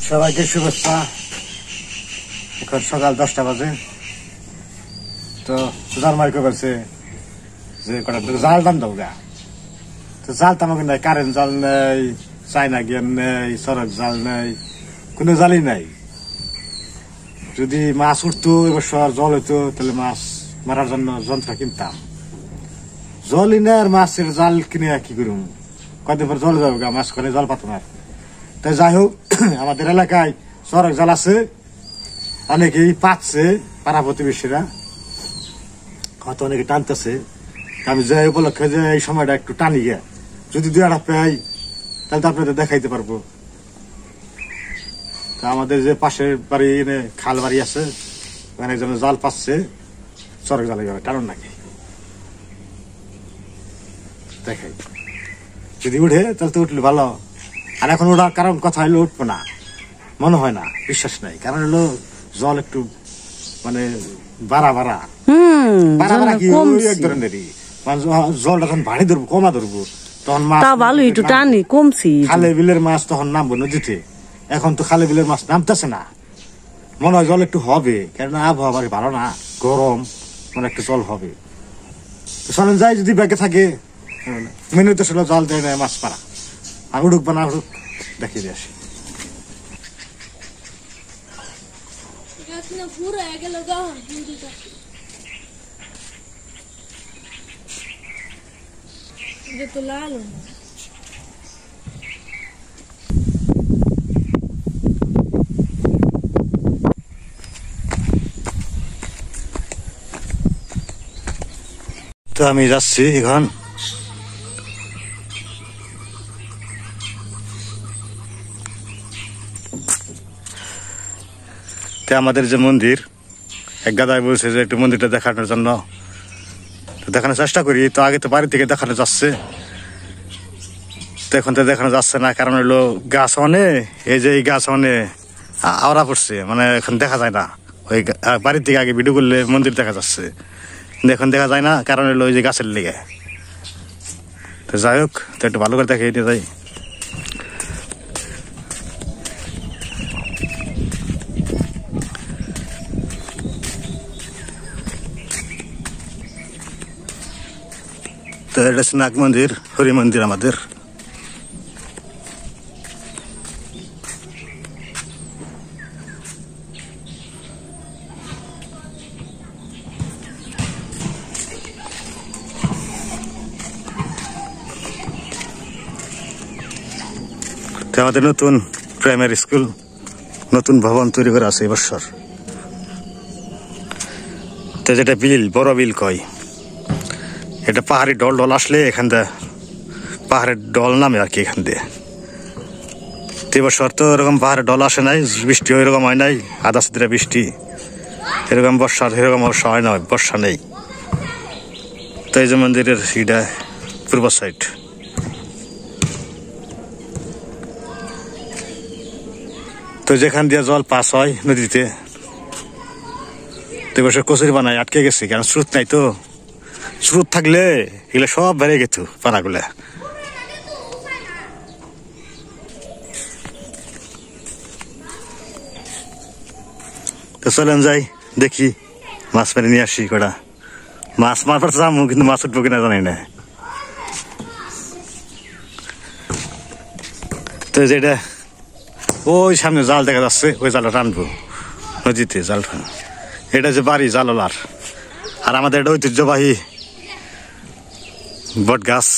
সবাইকে শুভেচ্ছা। এখন সকাল 10টা বাজে। তো সুধার মাইকে বলছে যে জাল টান দাও গা। তো জাল তো আমাকে নাই, কারেন্ট জাল নেই, চাইনা গেম নেই, সড়ক জাল নেই, কোনো জালই নাই। যদি মাছ উঠতো এবছর জল হইতো তাহলে মাছ মারার জন্য যন্ত্র কিনতাম। জলই না, আর মাছের জাল কিনে কি করুম? কদিন পর জল যাবো গা, মাছ করে জল পাতো না। তাই যাই হোক, আমাদের এলাকায় সড়ক জাল আছে, অনেকেই পাচ্ছে, পাড়া প্রতিবেশীরা হয়তো অনেকে টানতেছে। আমি যে উপলক্ষে যে এই সময়টা একটু টানি গে, যদি 2-1 পাই তাহলে তো আপনাদের দেখাইতে পারবো। তা আমাদের যে পাশের বাড়ি খাল বাড়ি আছে, ওখানে একজন জাল পাচ্ছে, সড়ক জালে যাবে টানুন নাকি দেখাই। যদি উঠে তাহলে তো উঠলে ভালো। আর এখন ওঠার কারণ কথা হইলো উঠবো না, মনে হয় না, বিশ্বাস নাই। কারণ হলো জল একটু মানে বাড়া কি এক ধরনেরই জল যখন ভারী ধরবো, কমা ধরবো, তখন মাছ ভালো একটু টানি কমছি। খালে বিলের মাছ তখন নামবো নদীতে। এখন তো খালে বিলের মাছ নামতেছে না, মনে হয় জল একটু হবে, কেননা আবহাওয়া ভালো না, গরম, মানে একটু জল হবে। চলেন যাই, যদি ব্যাগে থাকে মেনু তো ছিল জল দেয় না মাছ পাড়া। আর উড়ুক বা না উড়ুক দেখিয়ে দিয়ে আসি। তো আমি যাচ্ছি এখন। আমাদের যে মন্দির, এক গাদায় বলছে যে একটু মন্দিরটা দেখানোর জন্য, দেখানোর চেষ্টা করি। তো আগে তো বাড়ি থেকে দেখানো যাচ্ছে, তো এখন তো দেখানো যাচ্ছে না। কারণ হলো গাছ অনে, এই যে এই গাছ অনে আওড়া পড়ছে, মানে এখন দেখা যায় না। ওই বাড়ির থেকে আগে ভিডিও করলে মন্দির দেখা যাচ্ছে, কিন্তু এখন দেখা যায় না, কারণ হলো ওই যে গাছের লেগে। তো যাই হোক, তো একটু ভালো করে দেখিয়ে দিয়ে যাই। তো এটা হচ্ছে নাগ মন্দির, হরি মন্দির আমাদের। আমাদের নতুন প্রাইমারি স্কুল, নতুন ভবন তৈরি করা আছে এবছর। তো যেটা বিল, বড় বিল কয়, এটা পাহাড়ি ডল আসলে এখান দিয়ে পাহাড়ের ডল নামে আর কি এখান দিয়ে। এবছর তো এরকম পাহাড়ের ডল আসে নাই, বৃষ্টি ওইরকম হয় নাই, আধা সিদ্ধা বৃষ্টি, এরকম বর্ষা এরকম বর্ষা হয় না, বর্ষা নেই। তো এই যে মন্দিরের এটা পূর্ব সাইড। তো যেখান দিয়ে জল পাস হয় নদীতে, তো এবছর কচুরি বানায় আটকে গেছে, কারণ স্রোত নাই। তো স্রোত থাকলে এগুলো সব বেড়ে গেত পানাগুলা। তো চলেন যাই, দেখি মাছ মেরে নিয়ে আসি। কটা মাছ মারবার যাবো, কিন্তু মাছ উঠবো কিনা জানি না। তো যেটা ওই সামনে জাল দেখা যাচ্ছে, ওই জালটা টানবো নদীতে, জালটা। এটা যে বাড়ি জাললার, আর আমাদের এটা ঐতিহ্যবাহী বট গাছ,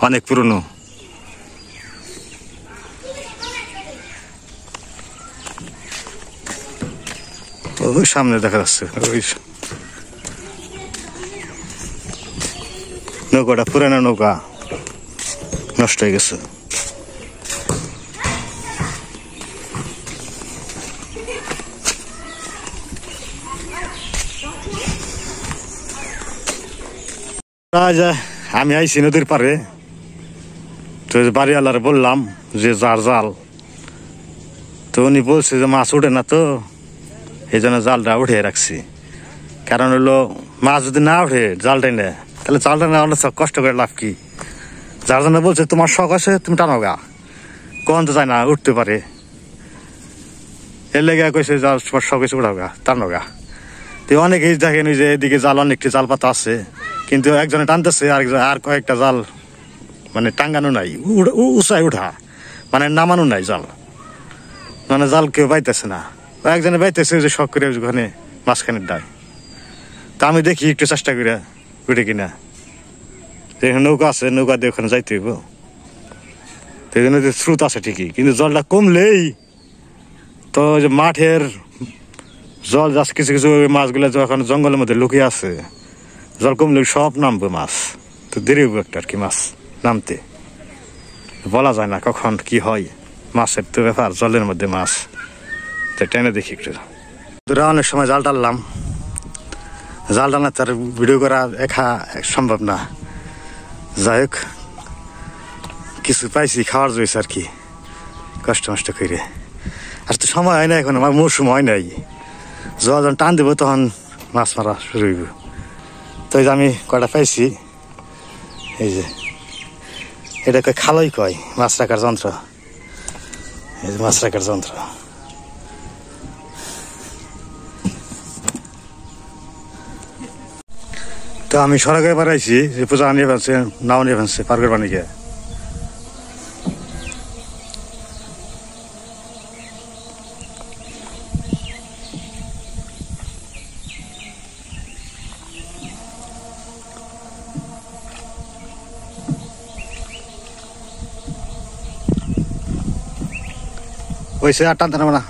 অনেক পুরনো। ওই সামনে দেখা যাচ্ছে ওই নৌকাটা, পুরানো নৌকা, নষ্ট হয়ে গেছে। আমি আইছি নদীর পারে, তো বাড়িওয়ালার বললাম যে যার জাল, তো উনি বলছে যে মাছ উঠে না, তো এই জন্য জালটা উঠিয়ে রাখছি। কারণ হলো মাছ যদি না উঠে জাল টেনে, তাহলে জালটা না অনেক কষ্ট করে লাভ কি? যার জন্য বলছে তোমার শখ আছে তুমি টানো গা, কোন তো যায় না, উঠতে পারে। এর লেগে কইছে জাল সব কিছু উঠাওগা টানোগা। তো অনেকেই দেখেন ওই যে এদিকে জাল অনেকটি জাল পাতা আছে, কিন্তু একজনে টানতেছে আর কয়েকটা জাল মানে টাঙ্গানো নাই, উঁচাই উঠা মানে নামানো নাই জাল, মানে জাল কেউ বাইতেছে না। একজনে বাইতেছে যে শখ করে ওখানে মাঝখানে ডায়। তা আমি দেখি একটু চেষ্টা করে উঠে কিনা, এখানে নৌকা আছে, নৌকা দিয়ে ওখানে যাইতে হইব। তো এখানে স্রোত আছে ঠিকই, কিন্তু জলটা কমলেই তো যে মাঠের জল যাচ্ছে, কিছু কিছু মাছগুলো যখন জঙ্গলের মধ্যে লুকিয়ে আছে, জল কমলে সব নামবে মাছ। তো দেরি হইব একটা আর কি মাছ নামতে, বলা যায় না কখন কি হয়। মাছের তো ব্যাপার, জলের মধ্যে মাছ। তো টেনে দেখি একটু দূরে অনেক সময় জাল টানলাম, জাল টানা তার ভিডিও করা একা সম্ভব না। যাই হোক কিছু পাইছি, খাওয়ার জয়েছে আর কি, কষ্ট মষ্ট করে। আর তো সময় হয় না এখন, আমার মৌসুম হয় নাই। যখন টান দেবো তখন মাছ মারা শুরু হইব। তো এই যে আমি কয়টা পাইছি, এই যে এটা কয় খালই কয়, মাছ রাখার যন্ত্র। এই যে মাছ রাখার যন্ত্র। তো আমি সড়কে বাড়াইছি যে পূজা নিয়ে ফেলছে, নাও নিয়ে ফেলছে পার্কের পানি গিয়ে। ওইসে আর টানতে নেবো না।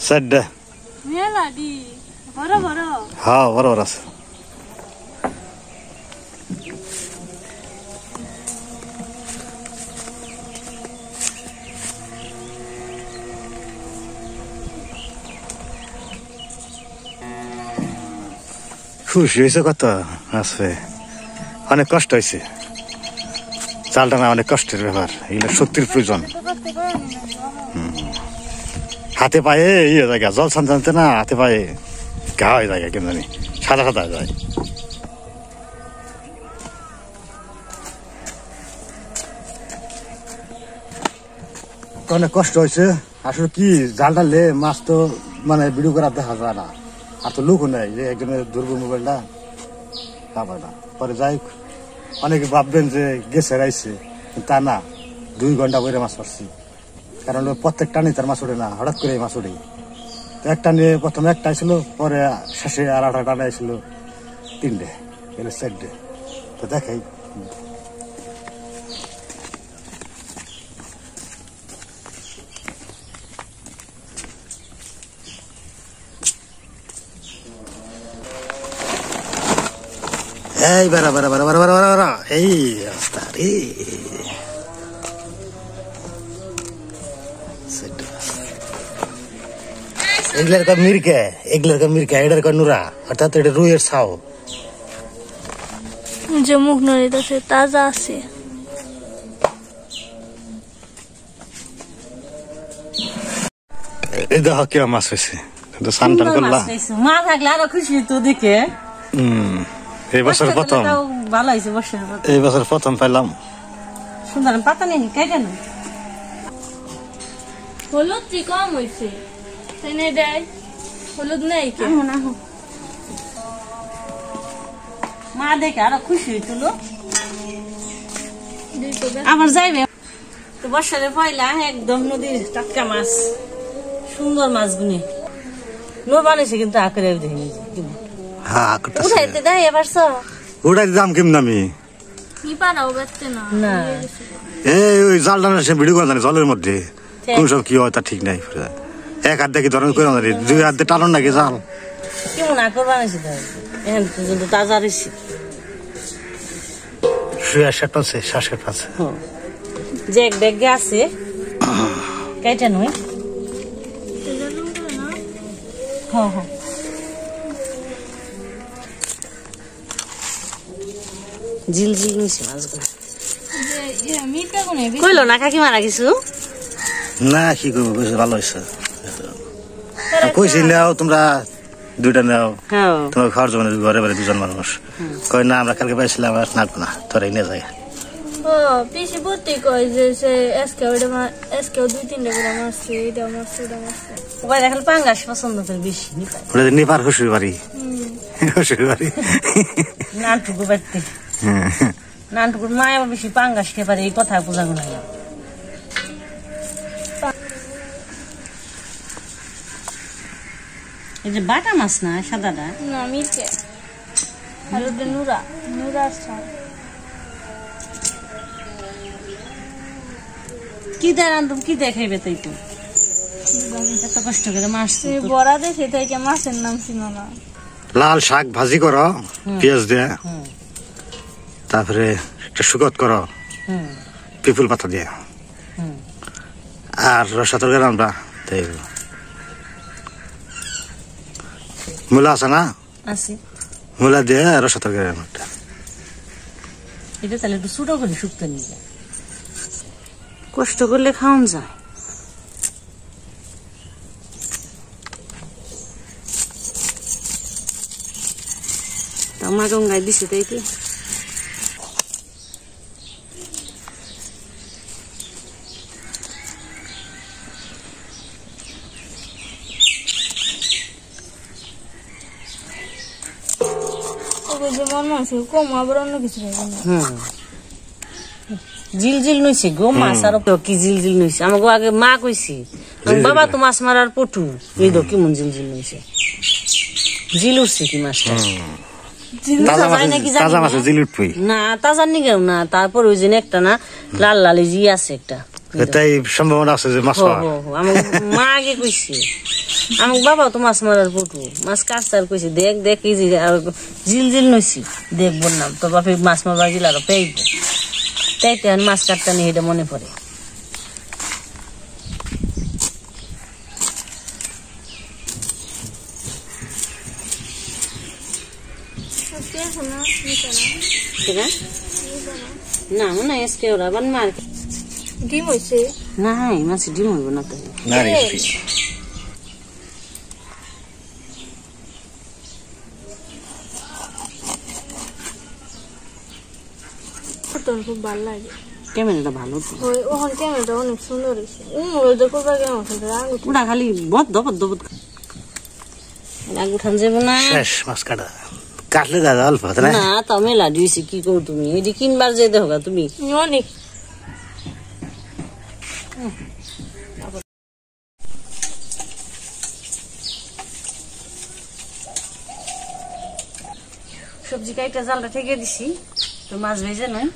চারটা। হ্যাঁ বড় বড় আছে। খুশি হয়েছে কত আসবে, অনেক কষ্ট হয়েছে। জাল টানা অনেক কষ্টের ব্যাপার, এগুলো শক্তির প্রয়োজন। হাতে পায়ে ইয়ে জায়গা জল ছানতে ছানতে না, হাতে পায়ে ঘা হয়ে যায়, কেন জানি সাদা সাদা যায়। অনেক কষ্ট হয়েছে আসলে। কি জাল টানলে মাছ তো মানে ভিডিও করা দেখা যায় না, আর তো লোকও নেই যে একজনের ধরবো মোবাইলটা, পাবে না। পরে যাই হোক, অনেকে ভাববেন যে গেছে রাইছে, তা না, 2 ঘন্টা বইরে মাছ পাচ্ছি। কারণ প্রত্যেক টানে তার মাছ ওঠে না, হঠাৎ করে মাছ ওঠে। তো এক টানে প্রথমে একটা ছিল, পরে শেষে আর 8টা টানে ছিল 3টে, এলো 4টে। তো দেখাই এই বেড়া বেড়া বেড়া বেড়া বেড়া বেড়া বেড়া, এই রাস্তা রে। এগুলার কা মিরকে, এগুলার কা মিরকে, এটার কা নুরা, অর্থাৎ এটা রুইয়ের ছাও। যে মুখ নড়িতেছে তাজা আছে। এই দেখো কি মাছ হয়েছে, কিন্তু সান টান করলা। মা থাকলে আরো খুশি তো দেখে। এই বছর প্রথম, ভালো হয়েছে বছর, এই বছর প্রথম পাইলাম। সুন্দর পাতা নেই কেটে না, হলুদ কি কম হয়েছে, তাই না? দেয় হলুদ নেই কে? মা দেখে আরো খুশি হইছিল। আমার যাইবে তো বর্ষারে পয়লা একদম নদীর টাটকা মাছ, সুন্দর মাছ গুনে নো বানিয়েছে, কিন্তু আঁকড়ে দেখে হ্যাঁ উঠাইতে দেয় এবার উঠাইতে দাম কেমন আমি কি পারাও বেচতে না। না এই ওই জাল টানার সে ভিডিও করে জানি জলের মধ্যে কোন সব কি হয় তা ঠিক নাই। এক হাত দেখি ধরেন করে জানি, 2 হাত দিয়ে টানুন নাকি জাল, কেমন আঁকড় বানিয়েছে এখন পর্যন্ত তাজা রয়েছে। শুয়ে শেট পাচ্ছে, শ্বাসের পাচ্ছে যে এক ব্যাগে আছে কেটে নয়। হ্যাঁ হ্যাঁ ঝিল ঝিল নিছে মাছগুলো। কইলো না কাকিমারা কিছু না, কি করবো কইছে ভালো হয়েছে। কইছি নাও তোমরা 2টা নাও, তোমার খাওয়ার জন্য ঘরে বাড়ি 2জন মানুষ। কই না আমরা কালকে পাইছিলাম, আর নাকবো না, তোরাই নিয়ে যায়। ও পিসি ভর্তি কয় যে সে এসকেও 2-3টা করে মারছে, এটা মারছে, ওটা মারছে। সবাই দেখাল পাঙ্গাস পছন্দ করে বেশি নিপায়। ওটা নিপার শ্বশুর বাড়ি, শ্বশুর বাড়ি নানটুকু বাড়তে নানটুকুর মা আবার বেশি পাঙ্গাস খেয়ে পারে, এই কথা বোঝানো নাই। এই যে বাটা মাছ না সাদাটা না মিরকে আর ওটা নুরা ছাড় কি দেয় রান্ধুম, কি দেখাইবে তাই তো এত কষ্ট করে মাছ তুই বড়া দেখে থেকে মাছের নাম ছিল না। লাল শাক ভাজি করো পেঁয়াজ দিয়ে, তারপরে একটা শুকত করো পিপুল পাতা দিয়ে, আর রসা তরকারি আমরা তাই মূলা আছে না, আছে মূলা দিয়ে রসা তরকারি একটা। এটা তাহলে একটু ছোট করে শুক্তো নিয়ে যায়, কষ্ট করলে খাওয়ান যায়। মা গঙ্গায় দিছে তাই কি কম আবার অন্য কিছু জিল নইছে গো মাছ, আর কি জিল নইছে আমাকে আগে মা কইছি বাবা তো মাছ মারার পটু, এই দো কেমন জিল নইছে, জিল উঠছে কি মাছটা না তাজা নিগেও না। তারপর ওই যে একটা না লাল লাল জি আছে একটা, তাই সম্ভাবনা আছে যে মাছ মা আগে কইছে আমাকে বাবা তো মাছ মারার পটু, মাছ কাটছে আর কইছে দেখ দেখ এই যে জিল নইছি দেখ বললাম তোর বাপে মাছ মারবার জিল আরো পেইব, তাই তো মাছ কাটতে নিয়ে এটা মনে পড়ে। না মনে হয় আজকে ওরা বান মার ডিম হয়েছে না, মাছ ডিম হইব না তো খুব ভালো লাগে। ক্যামেরাটা ভালো তো, ওখানে ক্যামেরাটা অনেক সুন্দর হয়েছে। ওটা করবার কেমন ওটা খালি বদ্ধ আগ উঠান যাবো না, শেষ মাছ কাটা কাটলে দাদা অল্প না তা মেলা দিয়েছি কি করো তুমি, এটি কিনবার যে দেখো তুমি অনেক সবজি কাইটা জালটা ঠেকে দিছি তো মাছ ভেজে নয়।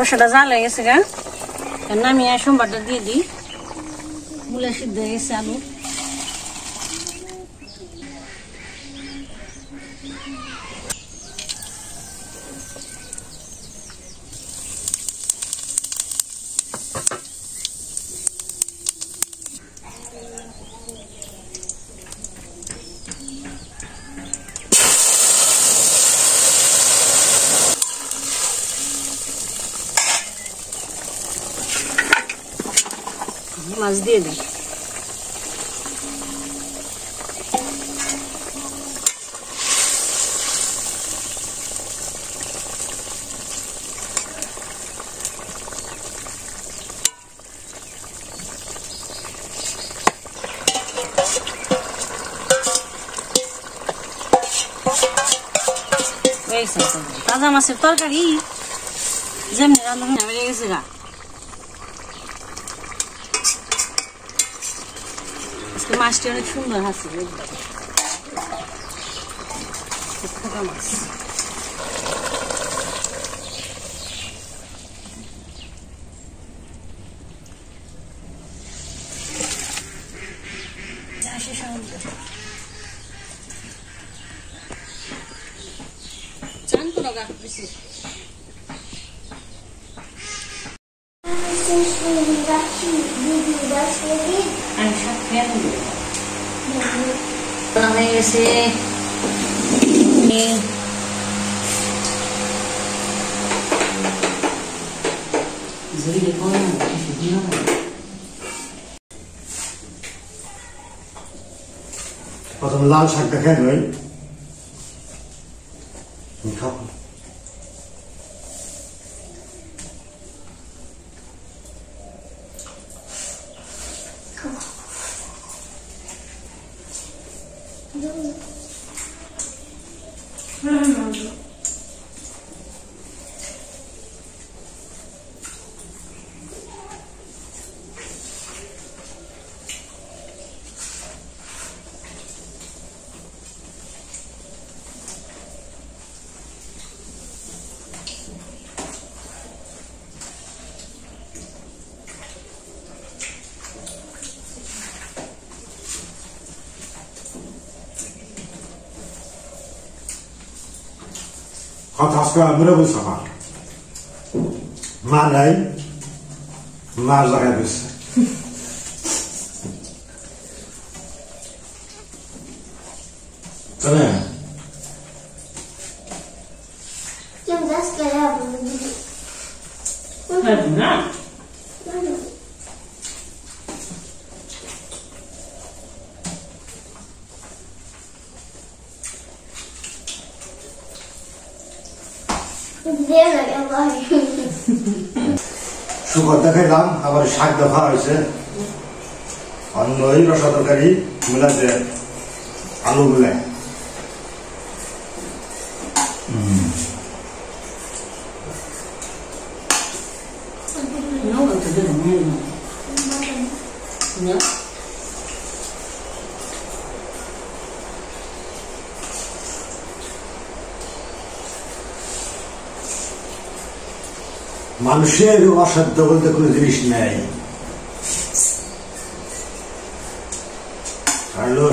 রসাটা জাল হয়ে গেছে গা, নামিয়ে সোমবারটা দিয়ে দিই। মূলা সিদ্ধ হয়ে গেছে, আলু মাছ দিয়ে দিই। তাজা মাছের তরকারি যেমনি রান্না বেড়ে গেছে গা। মাছটি অনেক সুন্দর আছে মাছ। প্রথমে লাল শাকটা খেয়ে নই খাও। কথা আজকে আমরা বলছি আমার মা নাই, মার জায়গায় বলছে তাই না? শুকর দেখাইলাম, আবার শাক দেখা হয়েছে, অন্য রসা তরকারি মিলাতে আলু মিলে মানুষের অসাধ্য বলতে কোনো জিনিস নেই।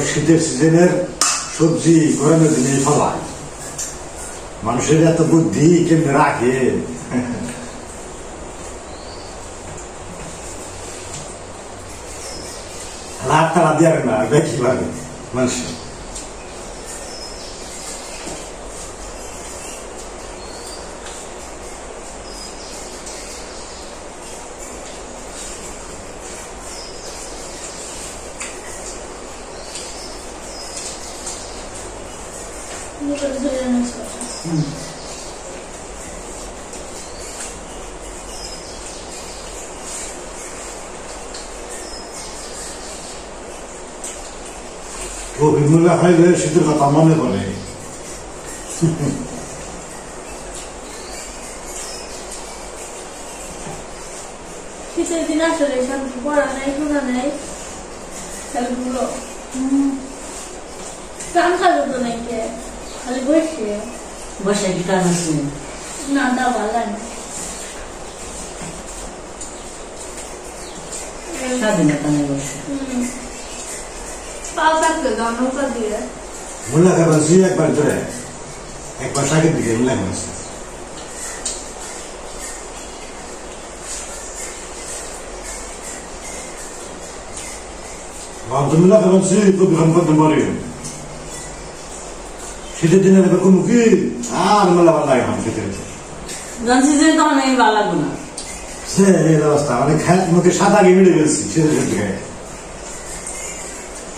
শীতের সিজনের সবজি গরমের দিনে ফলায়, মানুষের এত বুদ্ধি কেমনে রাখে। লাখ তারা দেওয়ার না কিভাবে মানুষের বিমলা খাইলে শীতের কথা মনে পড়ে। শীতের দিন আসলে পড়া নেই, শোনা নেই, খেলগুলো কাম খাবে তো নাই, কে খালি বসে বসে কি কাজ আছে না, তা ভালো লাগে স্বাধীনতা কানে বসে পাও থাকতে দাও নৌকা দিয়ে মুল্লা খাবার একবার ধরে একবার শাকের দিকে মুল্লা খাবার মুল্লা খাবার কবি সম্পদ মরে শীতের দিনে কোনো কি আর মেলা ভালো লাগে আমার খেতে জানছি যে তখন আমি ভালো লাগবো না এই অবস্থা মানে মুখে সাদা গিয়ে মিলে গেছি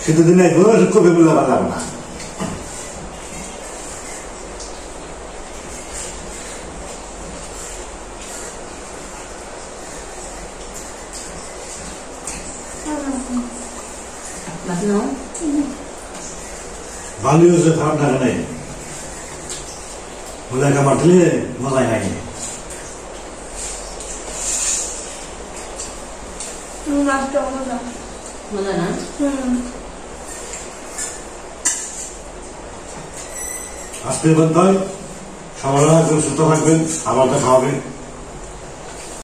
শীতের দিনে কবে বললে পারলাম না ভালো হয়েছে খারাপ লাগে নাই মজা খাবার দিলে মজাই লাগে মজা না আসতে বলতে হয় সবাই সুস্থ থাকবেন খাবারটা খাওয়াবেন